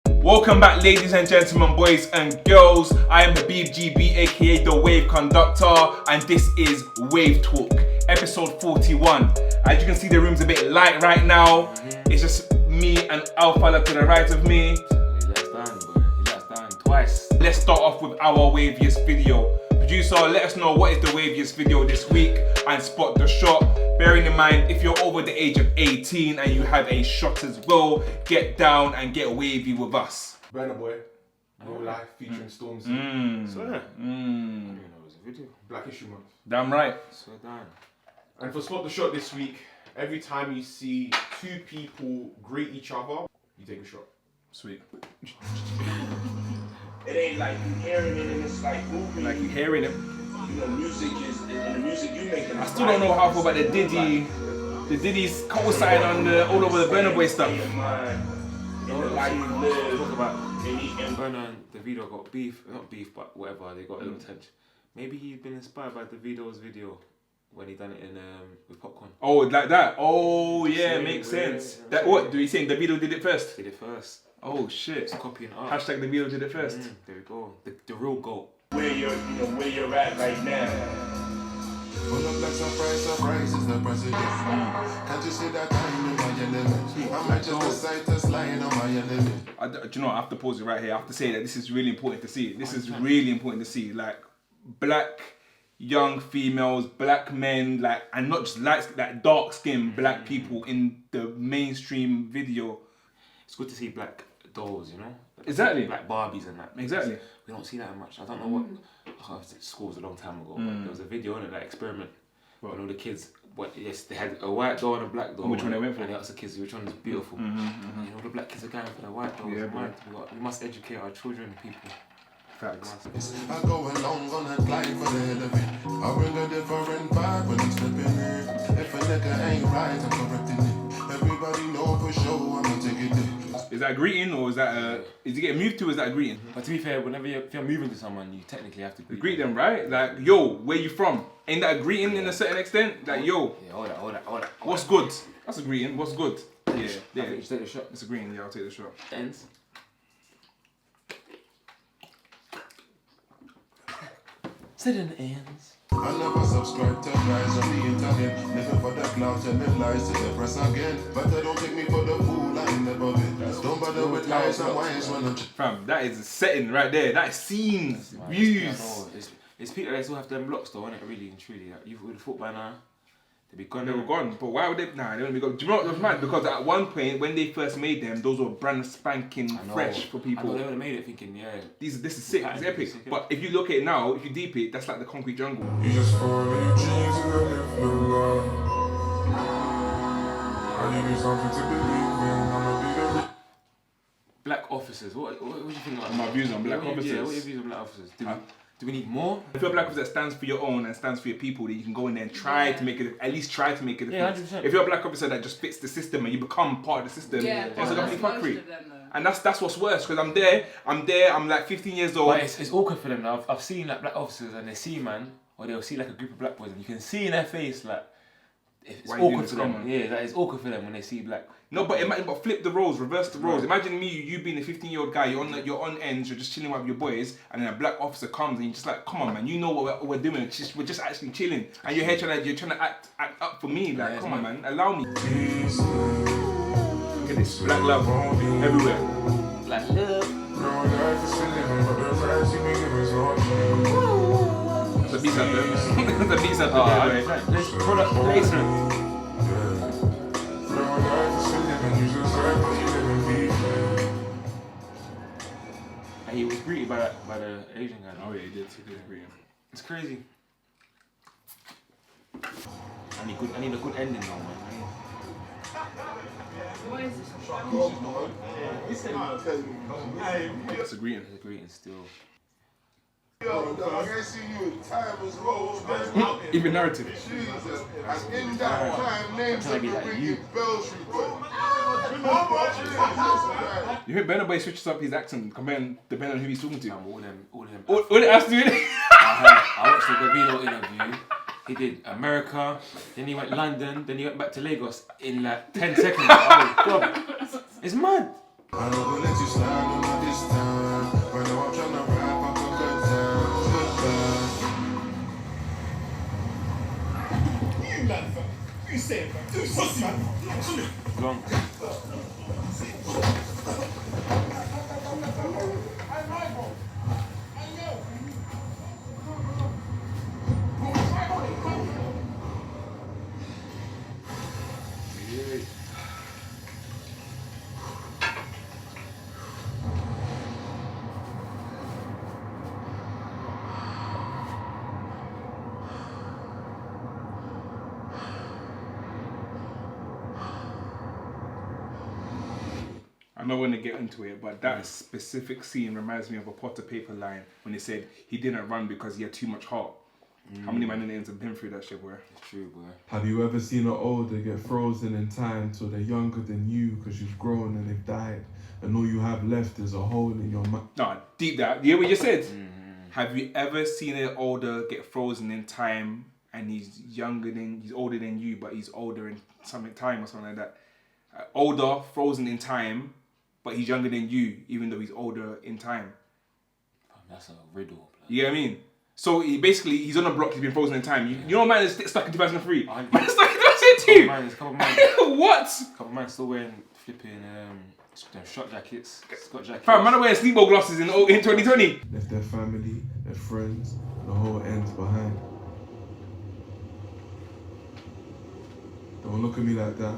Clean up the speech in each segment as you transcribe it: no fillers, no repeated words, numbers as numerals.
Welcome back, ladies and gentlemen, boys and girls. I am Habib GB, aka the Wave Conductor, and this is Wave Talk, episode 41. As you can see, the room's a bit light right now. It's just me and Alpha to the right of me. He let us down, boy. He let us down twice. Let's start off with our Waviest video. Producer, let us know what is the Waviest video this week and spot the shot. Bearing in mind, if you're over the age of 18 and you have a shot as well, get down and get wavy with us. Burna boy, real life featuring Stormzy. So yeah. I didn't know it was a video. Black Issue Month. Damn right. So damn. And for Spot the Shot this week, every time you see two people greet each other, you take a shot. Sweet. It ain't like you hearing it and it's like moving. Like you hearing it. You know, music is, and the music you making. I still don't know how I feel about the Diddy's co-sign on all over the Burna Boy stuff. In the life you live. Talk about And Burna and Davido got beef, not beef, but whatever. They got a little tension. Maybe he's been inspired by Davido's video when he done it in with Popcorn. Oh, like that? Oh, yeah, makes sense. That what? Do you think Davido did it first? Did it first. Oh shit. It's copying art. Hashtag Davido did it first. There we go. The real goal. where you're at right now. Pull up like surprise is the president. Can't you see that time in my element? I might just decide to slide on my element. Do you know, I have to pause it right here. I have to say that this is really important to see. This is really important to see. Like, black young females, black men, like, and not just light, like dark-skinned black people in the mainstream video. It's good to see black dolls, you know? Exactly. Black Barbies and that. Exactly. We don't see that much. I don't know what. School was a long time ago, but there was a video on it, that experiment. When all the kids, they had a white doll and a black doll. And which one they went for? And they asked the kids which one is beautiful. And all the black kids are going for the white dolls. Yeah, we must educate our children, people. Facts. I go along on a glide for the hell of it. I bring a different vibe when I'm stepping in. If a nigga ain't right, I'm correcting it. Everybody know for sure I'ma take it there. Is that a greeting or is that is it getting moved to or is that a greeting? But to be fair, if you're moving to someone, you technically have to Greet them, right? Like, yo, where you from? Ain't that a greeting in a certain extent? Like, yo, Yeah, all that. what's good? That's a greeting. What's good? Yeah, I think you should take the shot. It's a greeting. Yeah, I'll take the shot. Ends. Sit in the ends. I never subscribe to rise on the internet. Never for the cloud telling lies to the press again. But they don't take me for the fool, I ain't never been. Don't bother with lies and wines when I'm Fam, that is a setting right there. That is scenes, views. It's people that still have them blocks though, innit? Really and truly. Like, you would have thought by now, they'd be gone. They were gone, but why would they? Nah, they wouldn't be gone. Do you know what was mad? Because at one point, when they first made them, those were brand spanking fresh for I know people. they would have made it thinking, yeah. This is sick. It's epic. Sick, yeah. But if you look at it now, if you deep it, that's like the concrete jungle. You just follow your dreams and then live the life. I give you something to believe in. I'ma be the Black officers. What do you think about My views on black Yeah, officers. what are your views on black officers? Do we need more? If you're a black officer that stands for your own and stands for your people, then you can go in there and try to make it, at least try to make it a Yeah, difference. 100%. If you're a black officer that just fits the system and you become part of the system, Yeah, it's but a that's complete most fuckery. of them, though. And that's what's worse, because I'm like 15 years old. But it's awkward for them now. I've seen like black officers and they see man, or they'll see like a group of black boys and you can see in their face like, it's Why you doing awkward this for them. common? Yeah, that is awkward for them when they see black. No, but flip the roles, reverse the roles. Imagine me, you being a 15-year-old guy, you're on ends, you're just chilling with your boys, and then a black officer comes and you're just like, come on, man, you know what we're doing. We're just actually chilling, and you're here trying to act up for me. Like, Yeah, come on, man. man, allow me. peace. Look at this, black love everywhere. Black love. No life is for living, but the price you been giving is all cheap. That's a beat out there. That's a beat out there. Let's product placement. No life is for living, you just like what you live in peace. And he was greeted by the Asian guy. Oh yeah, he did agree. It's crazy. I need a good ending though, man. What is this? That's a greeting. It's a greeting still. Yo, I can't see you in time as well, man. Even narrative. Jesus, in that time, names trying to be that like bring you. in Bell Street, but You think Burna Boy switches up his accent depending on who he's talking to? All them. All it has to do. I watched the Davido interview. He did America, then he went London, then he went back to Lagos in like 10 seconds. Oh god. It's mad. I know we'll let you slide on my this time. Right now I'm trying to wrap up a good time. You say it, do something. Long. I'm not going to get into it, but that specific scene reminds me of a pot of paper line when he said he didn't run because he had too much heart. How many man in the ends have been through that shit, boy? It's true, boy. Have you ever seen an older get frozen in time till they're younger than you because you've grown and they've died, and all you have left is a hole in your mind? No, deep that. You hear what you said? Have you ever seen an older get frozen in time and he's older than you, but he's older in something time or something like that? Older, frozen in time, but he's younger than you, even though he's older in time. That's a riddle. You get what I mean? So he's on a block, he's been frozen in time. You know, man is stuck in 2003. Man is stuck in 2002. Couple man. What? Couple man still wearing flipping shot jackets, Scott jackets. Fam, man are wearing sleepwear glasses in 2020. Left their family, their friends, and the whole ends behind. Don't look at me like that.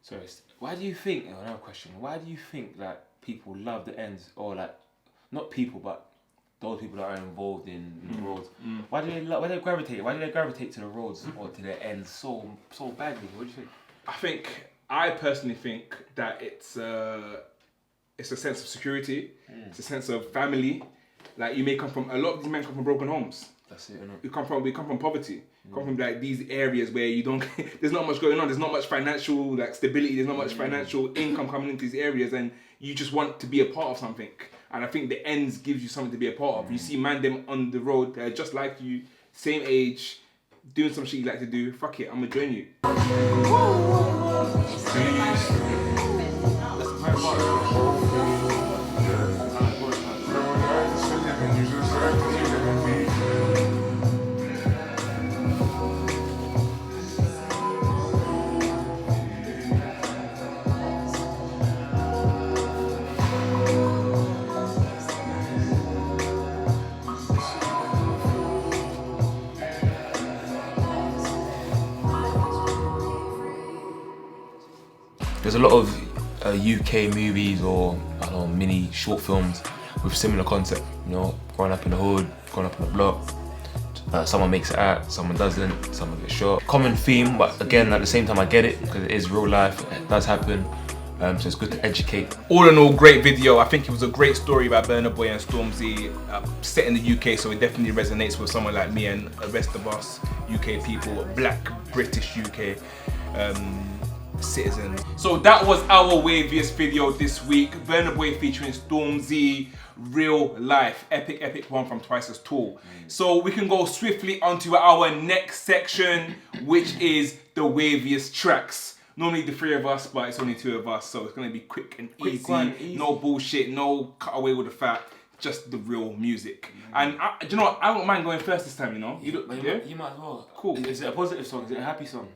Sorry, why do you think, another question, why do you think that people love the ends, or like, not people, but those people that are involved in the roads, why do they gravitate to the roads or to their ends so badly? What do you think? I personally think that it's a sense of security, it's a sense of family. Like, a lot of these men come from broken homes. That's it, innit? We come from poverty. We come from like these areas where there's not much going on. There's not much financial stability. There's not much financial income coming into these areas, and you just want to be a part of something. And I think the ends gives you something to be a part of. You see man them on the road, they're just like you, same age, doing some shit you like to do. Fuck it, I'm gonna join you. There's a lot of UK movies or mini short films with similar concept. You know, growing up in the hood, growing up in the block. Someone makes it out, someone doesn't, someone gets shot. Common theme, but again, at the same time, I get it because it is real life. It does happen. So it's good to educate. All in all, great video. I think it was a great story by Burna Boy and Stormzy, set in the UK, so it definitely resonates with someone like me and the rest of us UK people, Black British UK citizens. So that was our Waviest video this week. Burna Boy featuring Stormzy, real life, epic one from Twice as Tall. So we can go swiftly onto our next section, which is the Waviest tracks. Normally the three of us, but it's only two of us, so it's gonna be quick and easy. No bullshit, no cut away with the fat, just the real music. And do you know what? I don't mind going first this time, you know? You might as well. Cool. Is it a positive song? Is it a happy song?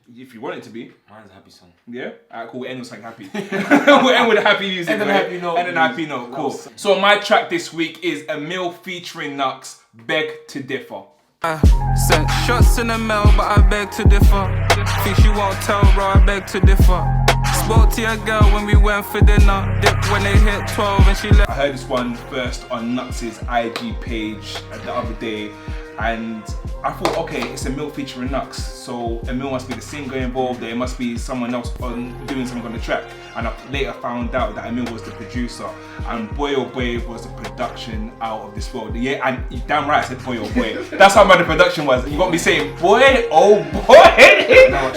If you want it to be. Mine's a happy song. Yeah? Alright, cool. We'll end with something happy. We'll end with a happy music. And then right? a happy note. And then a happy note. Cool. So my track this week is Emil featuring Knucks, Beg to Differ. Sent shots in the mail, but I beg to differ. Think she won't tell, bro, I beg to differ. Spoke to your girl when we went for dinner. Dip when they hit 12 and she left. I heard this one first on Knucks' IG page the other day, and I thought, okay, it's Emil featuring Knucks, so Emil must be the singer involved, there must be someone else doing something on the track. And I later found out that Emil was the producer, and boy oh boy was the production out of this world. Yeah, and damn right I said boy oh boy. That's how bad the production was. You got me saying boy oh boy. No,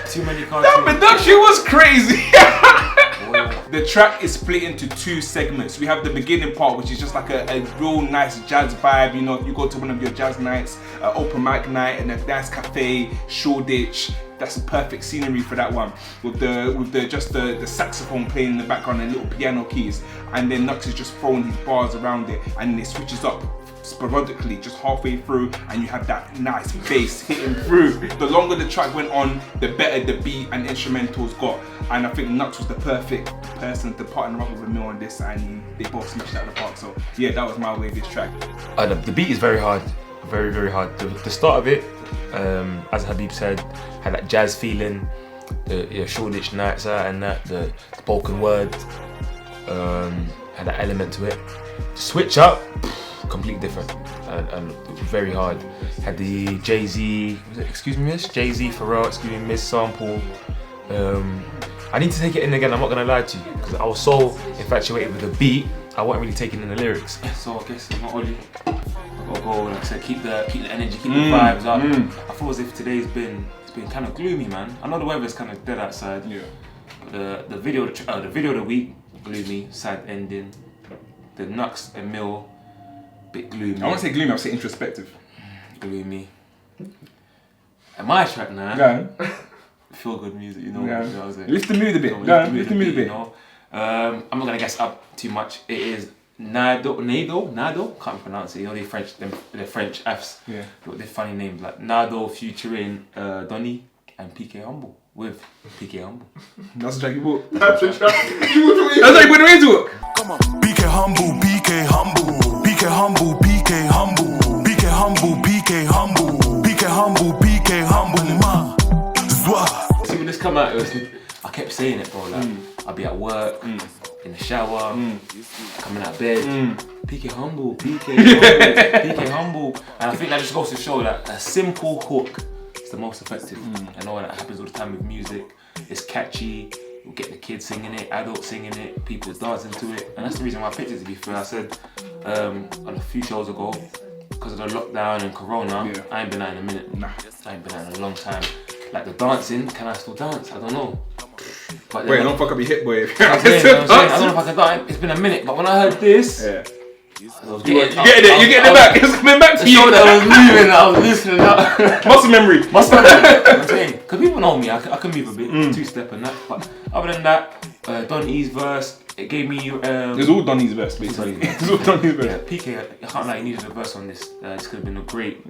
too many cartoons. That production was crazy. The track is split into two segments. We have the beginning part, which is just like a real nice jazz vibe. You know, you go to one of your jazz nights, open mic night in a dance cafe, Shoreditch. that's perfect scenery for that one. With the saxophone playing in the background and little piano keys, and then Knucks is just throwing these bars around it, and then it switches up sporadically just halfway through, and you have that nice bass hitting through. The longer the track went on, the better the beat and instrumentals got, and I think Knucks was the perfect person to partner up with Emil on this, and they both smashed out of the park. So yeah, that was my Waviest track. The beat is very hard, very hard. The start of it, as Habib said, had that jazz feeling, the Shoreditch nights out and that, the spoken word, had that element to it. Switch up, completely different and very hard. Had the Jay-Z, excuse me miss? Jay-Z, Pharrell, excuse me miss sample. I need to take it in again, I'm not gonna lie to you, because I was so infatuated with the beat, I wasn't really taking in the lyrics. So I guess I'm not only, I gotta go, like I said, keep the energy, keep the vibes up. I feel as if today's been kind of gloomy, man. I know the weather's kind of dead outside. Yeah. But the video of the week, gloomy, sad ending. The Knucks, Emil, bit gloomy. I won't say gloomy, I'll say introspective. Gloomy. And my track now, go feel good music, you know. Yeah. You know what I'm saying? Lift the mood a bit. Lift the mood a bit. You know? I'm not gonna guess up too much. It is Nado, can't pronounce it. You know the French F's. Yeah. But they're funny names like Nado featuring Donny and PK Humble with PK Humble. That's the track you bought. That's the track. That's like when we into it. Come on. PK Humble, PK Humble, PK Humble, PK Humble, PK Humble, PK Humble, PK Humble, PK Humble, ma. See when this come out, I kept saying it, bro. Like I'll be at work, in the shower, coming out of bed. PK Humble, PK Humble, PK Humble, and I think that just goes to show that a simple hook is the most effective. I know that happens all the time with music. It's catchy. You'll get the kids singing it, adults singing it, people dancing to it, and that's the reason why I picked it. To be fair, I said on a few shows ago, because of the lockdown and Corona, I ain't been out in a minute. Nah, I ain't been out in a long time. Like the dancing, can I still dance? I don't know. But wait, don't fuck up your hip, boy. I don't know if I can dance. It's been a minute, but when I heard this, you getting it back. It's coming back to you. The show that I was moving, I was listening up. Muscle memory. I'm saying, because people know me, I can move a bit, two-step and that. But other than that, Don E's verse, it gave me. It's all Donny's verse, basically. It's all Donny's verse. Yeah, PK, I can't lie, he needed a verse on this. This could have been a great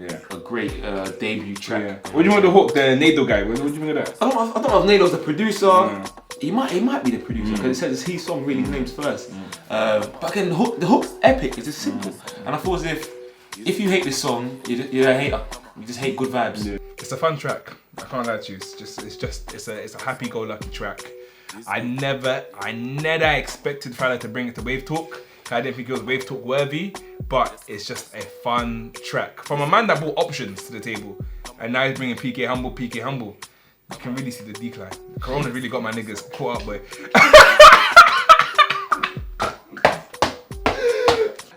debut track. Yeah. What do you want the hook? The Nado guy. What do you think of that? I don't know if Nado's the producer. He might be the producer because it says his song really names first. But again, the hook's epic. It's just simple, and I feel as if you hate this song, you're a hater. You just hate good vibes. Yeah. It's a fun track. I can't lie to you. It's a happy-go-lucky track. I never expected Fowler to bring it to Wave Talk. I didn't think it was Wave Talk worthy, but it's just a fun track from a man that brought options to the table, and now he's bringing PK Humble. You can really see the decline. Corona really got my niggas caught up, boy.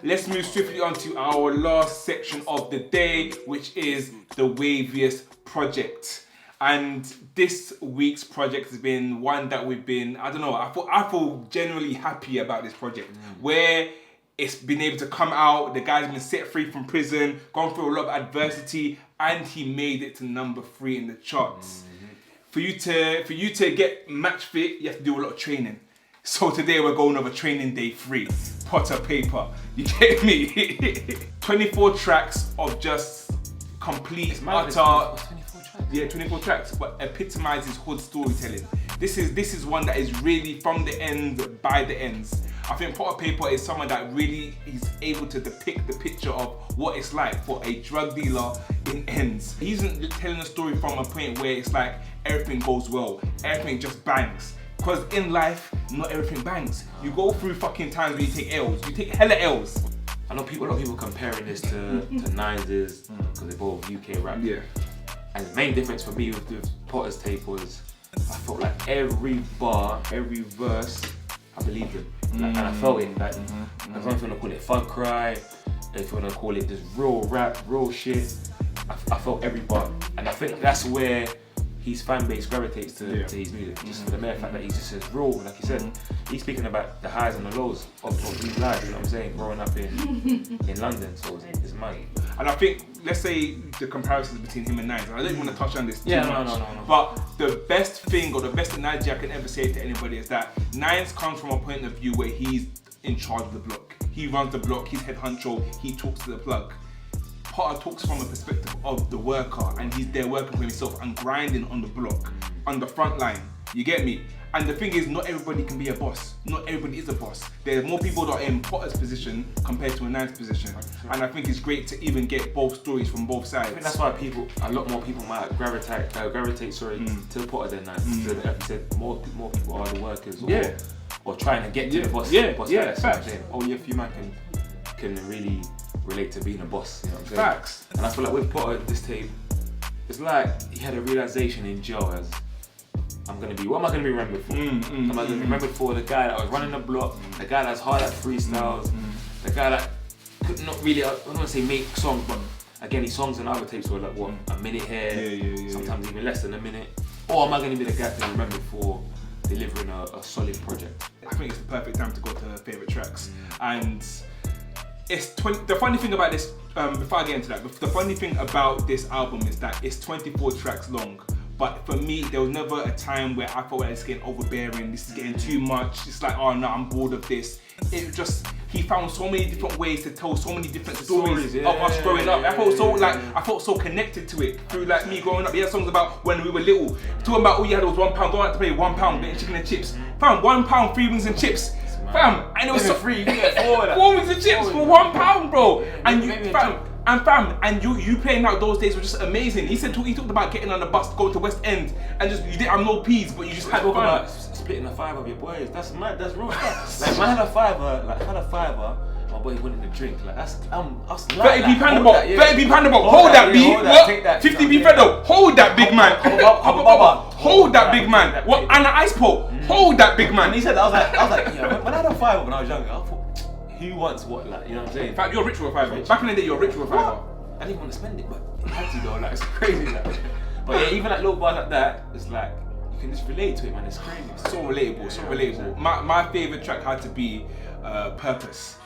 Let's move swiftly on to our last section of the day, which is the Waviest project. And this week's project has been one that we've been, I feel generally happy about this project, where it's been able to come out, the guy's been set free from prison, gone through a lot of adversity, and he made it to number 3 in the charts. For you to get match fit, you have to do a lot of training. So today we're going over training day 3, Potter Payper. You get me? 24 tracks of just complete, utter. 24 tracks, but epitomizes hood storytelling. This is one that is really from the end by the ends. I think Potter Payper is someone that really is able to depict the picture of what it's like for a drug dealer in ends. He's telling a story from a point where it's like everything goes well, everything just bangs. Because in life, not everything bangs. You go through fucking times where you take L's. You take hella L's. I know a lot of people comparing this to Nines because they're both UK rap. Yeah. And the main difference for me with Potter's tape was I felt like every bar, every verse, I believed it. And I felt it. Like, I don't know if you want to call it fun cry, if you want to call it just real rap, real shit. I felt every bar. And I think that's where his fan base gravitates to his music. Just for the mere fact that he's just as real, like you said. he's speaking about the highs and the lows of his life, you know what I'm saying, growing up in London, so it's mad. And I think, let's say the comparisons between him and Nines, I don't want to touch on this too much. No. But the best thing, or the best analogy I can ever say to anybody is that Nines comes from a point of view where he's in charge of the block. He runs the block, he's head honcho, he talks to the plug. Potter talks from a perspective of the worker, and he's there working for himself and grinding on the block, on the front line. You get me? And the thing is, not everybody can be a boss. Not everybody is a boss. There's more people that are in Potter's position compared to a Nines position. And I think it's great to even get both stories from both sides. I think that's why a lot more people might gravitate to Potter than Nines. So, like you said, more people are the workers or trying to get to the boss. Facts. Only a few man can really relate to being a boss. You know what I'm saying? Facts. And I feel like with Potter, this tape, it's like he had a realization in jail as, what am I going to be remembered for? Am I going to be remembered for the guy that was running the block, the guy that's hard at freestyles, the guy that could not really, I don't want to say make songs, but again, his songs and other tapes were like, what, a minute here, sometimes even less than a minute? Or am I going to be the guy to be remembered for delivering a solid project? I think it's the perfect time to go to favourite tracks. And it's the funny thing about this, before I get into that, the funny thing about this album is that it's 24 tracks long. But for me, there was never a time where I felt like it's getting overbearing, this is getting too much, it's like, oh no, I'm bored of this. It just, he found so many different ways to tell so many different stories of us growing up. I felt so connected to it through like me growing up. He had songs about when we were little, talking about all you had was £1, going out to pay £1, getting chicken and chips. Fam, £1, 3 wings and chips. Fam, and it was so free, you get 4 wings and chips for £1, bro. And you, fam, you playing out those days were just amazing. He talked about getting on the bus, going to West End, and just, you didn't have no peas, but you just had fun. About splitting a fiver of your boys, that's mad, that's real stuff. Like, man had a fiver, my boy wanted to drink, like, that's, 30p Pandabot, hold that B, what? 50p Fredo, hold that big man. Hold that big man. What, and an ice pole, hold that big man. He said, I was like, yeah, when I had a fiver when I was younger, I thought, who wants what, like, you know what I'm saying? In fact, you're rich with a fiver. Back in the day, you're rich with a fiver. I didn't want to spend it, but I had to though, like, it's crazy, like. But yeah, even like little bars like that, it's like, you can just relate to it, man, it's crazy. It's so relatable. My favourite track had to be Purpose.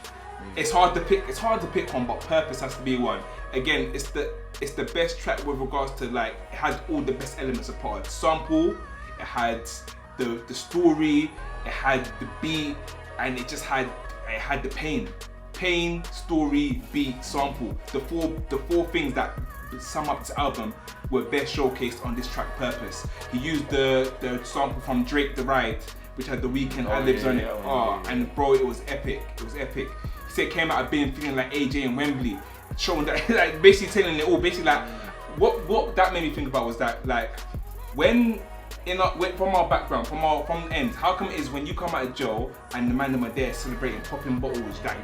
It's hard to pick one, but Purpose has to be one. Again, it's the best track with regards to, like, it had all the best elements of Potter. Sample, it had the story, it had the beat, and it had the pain, story, beat, sample. The four things that sum up this album were best showcased on this track Purpose. He used the sample from Drake, The Ride, which had the Weeknd ad-libs on it. And bro, it was epic. He said it came out of being feeling like AJ and Wembley, showing that, like, basically telling it all. Basically, like, what that made me think about was that, like, from our background, from the end, how come it is when you come out of jail and the man them are there celebrating, popping bottles, like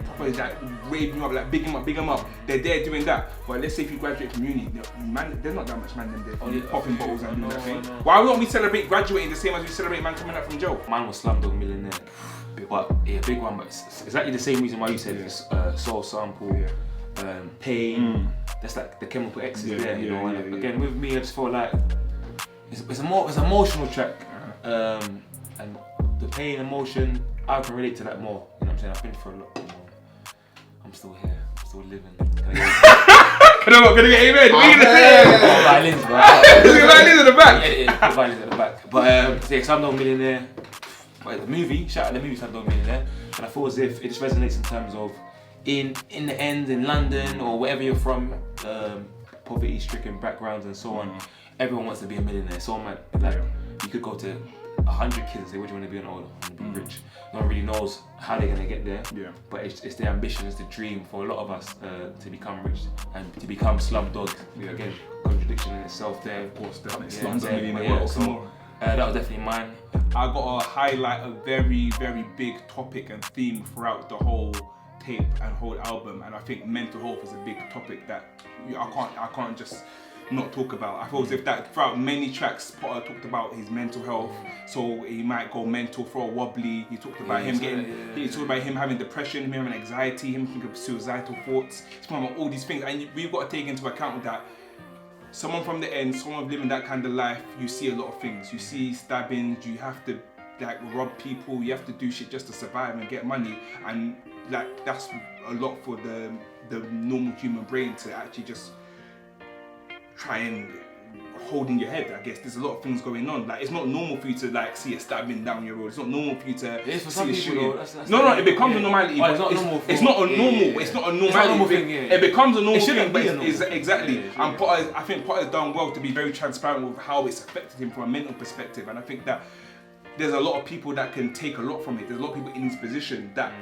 waving you up, like big him up, they're there doing that. But let's say if you graduate from uni, there's not that much man them there only popping bottles and doing that thing. Why don't we celebrate graduating the same as we celebrate man coming out from jail? Mine was Slumdog Millionaire, but yeah, big one. But it's exactly the same reason why you said this. Soul Sample, Pain. That's like the Chemical X is there, you know. And again, with me, I just feel like it's an emotional track, and the pain, emotion, I can relate to that more. You know what I'm saying? I've been through a lot. You know. I'm still here. I'm still living. Gonna get amen. Violins, bro. Violins in the back. Yeah, violins in the back. But yeah, Slumdog Millionaire. But the movie, shout out the movie Slumdog Millionaire, and I feel as if it just resonates in terms of in the end in London or wherever you're from, poverty-stricken backgrounds and so on. Everyone wants to be a millionaire. So like you could go to 100 kids and say, what do you want to be when older? I want to be rich. No one really knows how they're gonna get there. Yeah. But it's the ambition, it's the dream for a lot of us to become rich and to become slumdog. Yeah. Again, contradiction in itself there. Of course, definitely. That was definitely mine. I got to highlight a very, very big topic and theme throughout the whole tape and whole album, and I think mental health is a big topic that I can't just not talk about. I feel as if that throughout many tracks, Potter talked about his mental health. So he might go mental for a wobbly. He talked about he talked about him having depression, him having anxiety, him thinking of suicidal thoughts. He's talking about all these things, and we've got to take into account that someone from the end, someone living that kind of life, you see a lot of things. You see stabbings. You have to like rob people. You have to do shit just to survive and get money, and like that's a lot for the normal human brain to actually just try and hold in your head. I guess there's a lot of things going on. Like it's not normal for you to like see a stabbing down your road. It's not normal for you to see a shooting. No, it becomes a normality. It's not normal. It's not a normal. It's not a normality thing. It becomes a normal thing. But it's exactly. And I think Potter's done well to be very transparent with how it's affected him from a mental perspective. And I think that there's a lot of people that can take a lot from it. There's a lot of people in his position that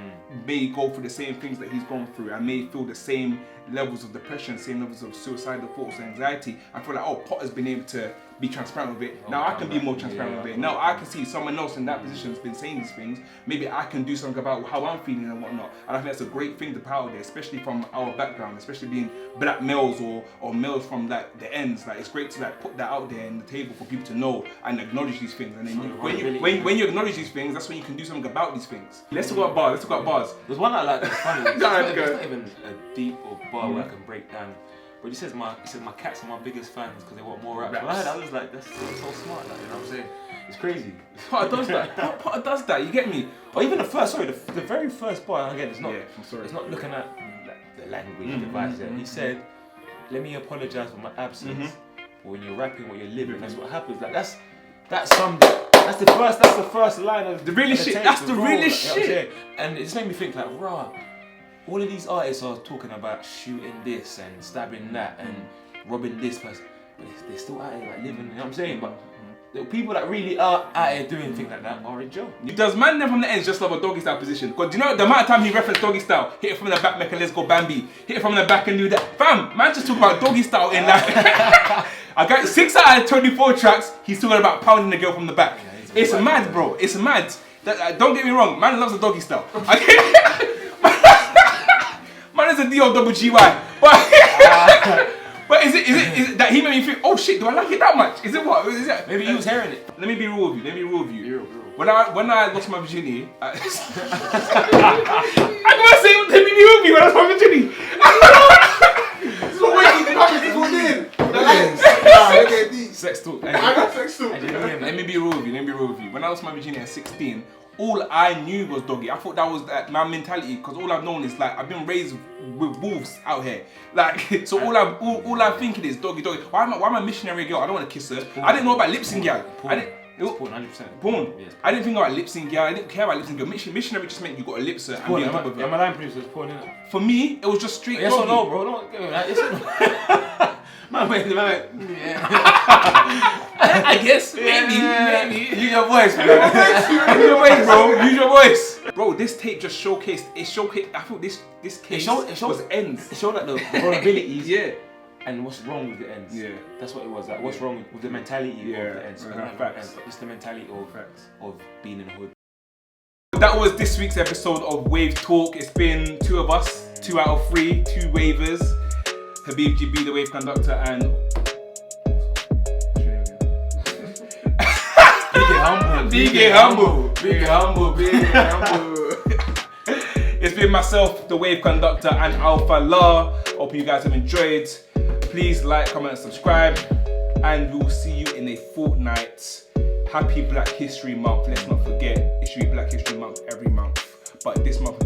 may go through the same things that he's gone through and may feel the same levels of depression, same levels of suicidal thoughts and anxiety. I feel like, oh, Potter's been able to be transparent with it. Now I can be more transparent with it. Now I can see someone else in that position has been saying these things. Maybe I can do something about how I'm feeling and whatnot. And I think that's a great thing to put out there, especially from our background, especially being black males or males from like the ends. Like it's great to like put that out there on the table for people to know and acknowledge these things. And then when you acknowledge these things, that's when you can do something about these things. Let's talk about bars. Let's talk about bars. There's one I like that's funny. It's not even a deep or bar where I can break down. But he says my cats are my biggest fans because they want more raps. When I heard that, I was like, that's so smart. Like, you know what I'm saying? It's crazy. Potter does that. Potter does that. You get me? Or even the very first bar. Again, it's not. Yeah, I'm sorry. It's not looking at the language device. He said, "Let me apologize for my absence." But when you're rapping, when you're living, that's what happens. Like that's the first line of the realest shit. That's the realest shit. And it just made me think like, rah. All of these artists are talking about shooting this and stabbing that and robbing this person, but they're still out here like living, you know what I'm saying? But the people that really are out here doing things like that are in jail. Does man then from the ends just love a doggy style position? Because do you know the amount of time he referenced doggy style, hit it from the back, make a let's go Bambi, hit it from the back and do that. Fam, man just talk about doggy style in like, I got 6 out of 24 tracks, he's talking about pounding the girl from the back. Yeah, it's mad, bro, it's mad. Don't get me wrong, man loves a doggy style. Man is a D-O-double-G-Y. But is it that he made me think, oh shit, do I like it that much? Is it what? Is that? Maybe he was hearing it. Let me be real with you. When I lost my virginity, I gotta say, let me be real with you when I lost my virginity. Sex talk. I got sex talk. Let me be real with you. When I lost my virginity at 16, all I knew was doggy. I thought that was my mentality because all I've known is like I've been raised with wolves out here. Like so all I'm thinking is doggy. Why am I a missionary girl? I don't want to kiss her. I didn't know about lip sync girl. Porn, 100%. Porn. Yes. I didn't think about lip sync girl. I didn't care about lip sync girl. Missionary just meant you got a lip sync and be on top of it. My line producer was porn, innit? For me, it was just straight yes doggy. Or no, bro? Don't give me that. Yes or no? Yeah. I guess maybe. Use your voice, bro. Use your voice. Bro, this tape just showcased. I thought this case was ends. It showed like the vulnerabilities. Yeah. And what's wrong with the ends? Yeah. That's what it was. Like what's wrong with the mentality of the ends? Facts. It's the mentality of being in the hood. That was this week's episode of Wave Talk. It's been 2 of us, 2 out of 3, 2 wavers. Habib GB, the wave conductor, and Be humble. It's been myself, the wave conductor, and Alpha La. Hope you guys have enjoyed. Please like, comment, and subscribe, and we'll see you in a fortnight. Happy Black History Month. Let's not forget, it should be Black History Month every month, but this month